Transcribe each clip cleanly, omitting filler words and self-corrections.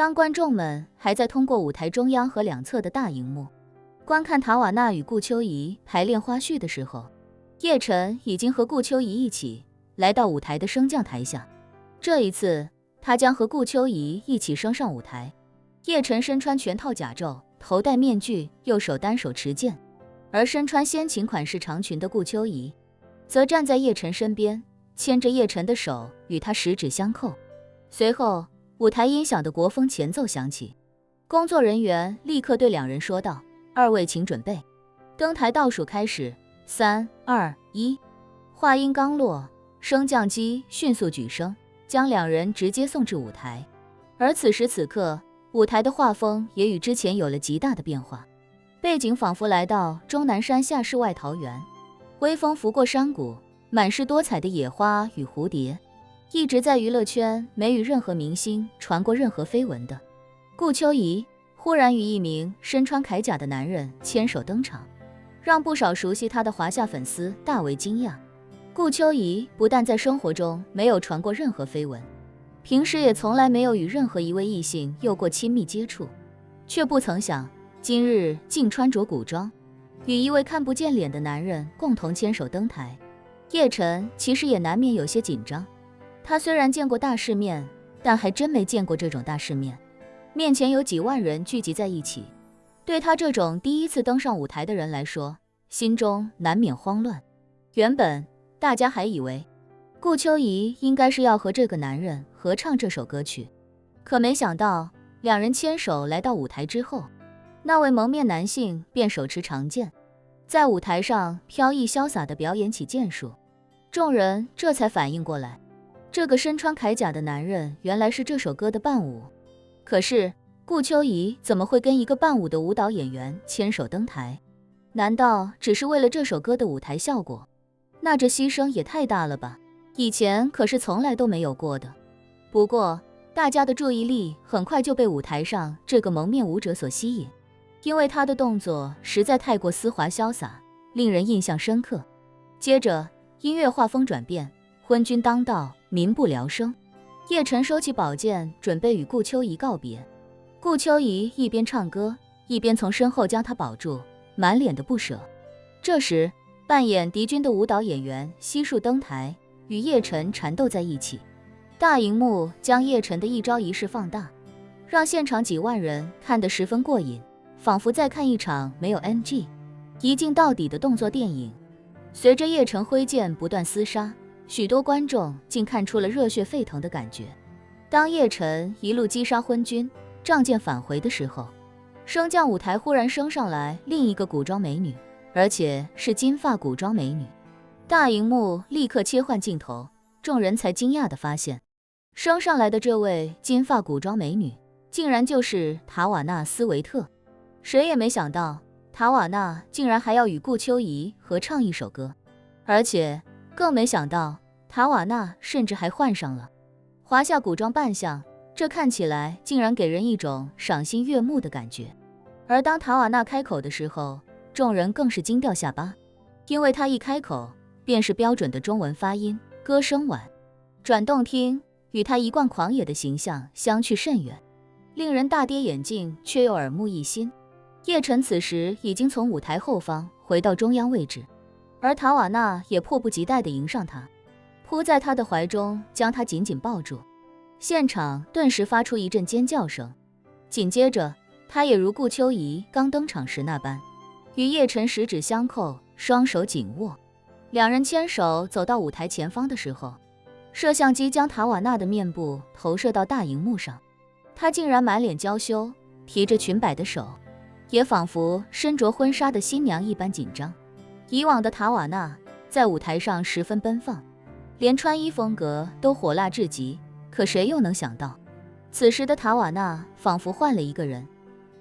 当观众们还在通过舞台中央和两侧的大荧幕观看塔瓦纳与顾秋怡排练花絮的时候，叶晨已经和顾秋怡一起来到舞台的升降台下。这一次，他将和顾秋怡一起升上舞台。叶晨身穿全套甲胄，头戴面具，右手单手持剑，而身穿先秦款式长裙的顾秋怡则站在叶晨身边，牵着叶晨的手与他十指相扣。随后，舞台音响的国风前奏响起，工作人员立刻对两人说道：“二位请准备。”登台倒数开始，3、2、1。话音刚落，升降机迅速举升，将两人直接送至舞台。而此时此刻，舞台的画风也与之前有了极大的变化，背景仿佛来到终南山下世外桃源，微风拂过山谷，满是多彩的野花与蝴蝶。一直在娱乐圈没与任何明星传过任何绯闻的顾秋怡，忽然与一名身穿铠甲的男人牵手登场，让不少熟悉她的华夏粉丝大为惊讶。顾秋怡不但在生活中没有传过任何绯闻，平时也从来没有与任何一位异性有过亲密接触，却不曾想今日竟穿着古装，与一位看不见脸的男人共同牵手登台。叶晨其实也难免有些紧张，他虽然见过大世面，但还真没见过这种大世面。面前有几万人聚集在一起，对他这种第一次登上舞台的人来说，心中难免慌乱。原本大家还以为顾秋怡应该是要和这个男人合唱这首歌曲，可没想到两人牵手来到舞台之后，那位蒙面男性便手持长剑，在舞台上飘逸潇洒地表演起剑术。众人这才反应过来，这个身穿铠甲的男人原来是这首歌的伴舞。可是顾秋怡怎么会跟一个伴舞的舞蹈演员牵手登台？难道只是为了这首歌的舞台效果？那这牺牲也太大了吧，以前可是从来都没有过的。不过大家的注意力很快就被舞台上这个蒙面舞者所吸引，因为他的动作实在太过丝滑潇洒，令人印象深刻。接着音乐画风转变，昏君当道，民不聊生。叶晨收起宝剑，准备与顾秋怡告别。顾秋怡一边唱歌，一边从身后将他保住，满脸的不舍。这时扮演敌军的舞蹈演员悉数登台，与叶晨缠斗在一起。大荧幕将叶晨的一招一式放大，让现场几万人看得十分过瘾，仿佛在看一场没有 NG、一镜到底的动作电影。随着叶晨挥剑不断厮杀，许多观众竟看出了热血沸腾的感觉。当叶晨一路击杀昏君，仗剑返回的时候，升降舞台忽然升上来另一个古装美女，而且是金发古装美女。大荧幕立刻切换镜头，众人才惊讶地发现，升上来的这位金发古装美女竟然就是塔瓦纳斯维特。谁也没想到塔瓦纳竟然还要与顾秋怡合唱一首歌，而且更没想到塔瓦纳甚至还换上了华夏古装扮相，这看起来竟然给人一种赏心悦目的感觉。而当塔瓦纳开口的时候，众人更是惊掉下巴，因为他一开口便是标准的中文发音，歌声婉转动听，与他一贯狂野的形象相去甚远，令人大跌眼镜却又耳目一新。叶晨此时已经从舞台后方回到中央位置，而塔瓦纳也迫不及待地迎上他，扑在他的怀中，将他紧紧抱住。现场顿时发出一阵尖叫声，紧接着他也如顾秋怡刚登场时那般，与叶晨十指相扣，双手紧握。两人牵手走到舞台前方的时候，摄像机将塔瓦纳的面部投射到大荧幕上，他竟然满脸娇羞，提着裙摆的手也仿佛身着婚纱的新娘一般紧张。以往的塔瓦纳在舞台上十分奔放，连穿衣风格都火辣至极，可谁又能想到，此时的塔瓦纳仿佛换了一个人，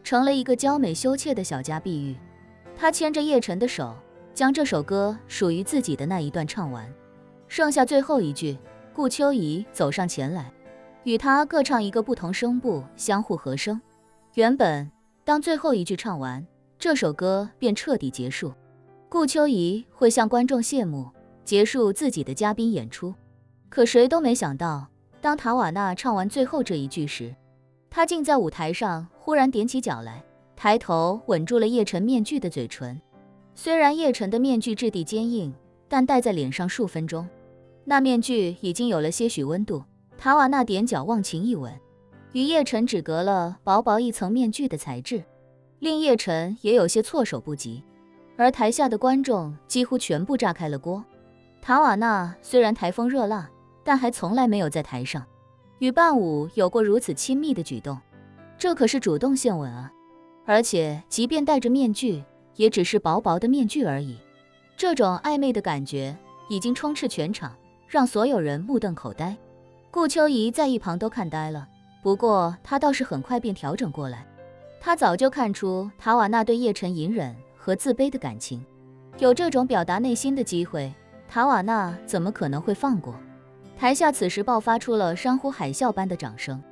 成了一个娇美羞怯的小家碧玉。他牵着叶晨的手，将这首歌属于自己的那一段唱完，剩下最后一句，顾秋怡走上前来，与他各唱一个不同声部，相互和声。原本当最后一句唱完，这首歌便彻底结束，顾秋怡会向观众谢幕，结束自己的嘉宾演出。可谁都没想到，当塔瓦纳唱完最后这一句时，他竟在舞台上忽然踮起脚来，抬头吻住了叶晨面具的嘴唇。虽然叶晨的面具质地坚硬，但戴在脸上数分钟，那面具已经有了些许温度。塔瓦纳踮脚忘情一吻，与叶晨只隔了薄薄一层面具的材质，令叶晨也有些措手不及。而台下的观众几乎全部炸开了锅。塔瓦纳虽然台风热辣，但还从来没有在台上与伴舞有过如此亲密的举动，这可是主动献吻啊！而且即便戴着面具，也只是薄薄的面具而已。这种暧昧的感觉已经充斥全场，让所有人目瞪口呆。顾秋怡在一旁都看呆了，不过她倒是很快便调整过来。她早就看出塔瓦纳对叶晨隐忍和自卑的感情，有这种表达内心的机会，塔瓦纳怎么可能会放过？台下此时爆发出了山呼海啸般的掌声，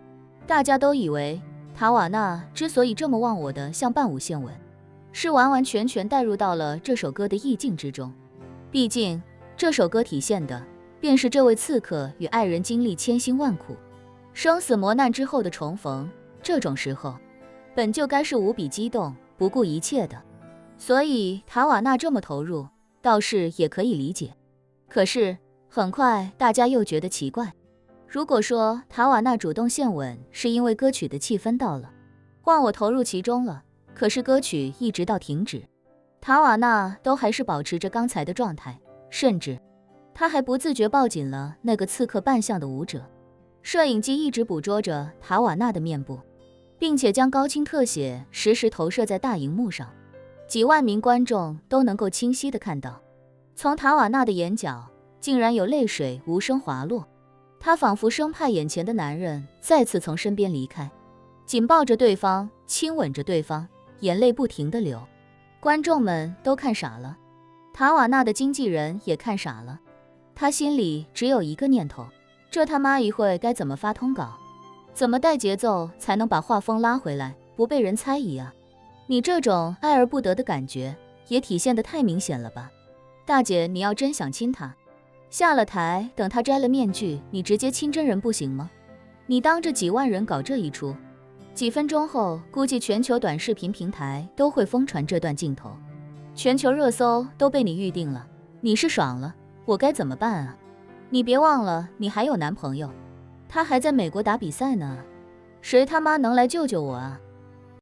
大家都以为塔瓦纳之所以这么忘我的向伴舞献吻，是完完全全带入到了这首歌的意境之中。毕竟这首歌体现的便是这位刺客与爱人经历千辛万苦、生死磨难之后的重逢，这种时候本就该是无比激动、不顾一切的，所以塔瓦纳这么投入，倒是也可以理解。可是很快大家又觉得奇怪，如果说塔瓦纳主动献吻是因为歌曲的气氛到了，忘我投入其中了，可是歌曲一直到停止，塔瓦纳都还是保持着刚才的状态，甚至他还不自觉抱紧了那个刺客扮相的舞者。摄影机一直捕捉着塔瓦纳的面部，并且将高清特写实时投射在大荧幕上，几万名观众都能够清晰地看到，从塔瓦纳的眼角竟然有泪水无声滑落，他仿佛生怕眼前的男人再次从身边离开，紧抱着对方，亲吻着对方，眼泪不停地流。观众们都看傻了，塔瓦纳的经纪人也看傻了，他心里只有一个念头，这他妈一会该怎么发通稿，怎么带节奏才能把画风拉回来，不被人猜疑啊？你这种爱而不得的感觉也体现得太明显了吧？大姐，你要真想亲他，下了台等他摘了面具，你直接亲真人不行吗？你当着几万人搞这一出，几分钟后估计全球短视频平台都会疯传这段镜头，全球热搜都被你预定了，你是爽了，我该怎么办啊？你别忘了你还有男朋友，他还在美国打比赛呢，谁他妈能来救救我啊？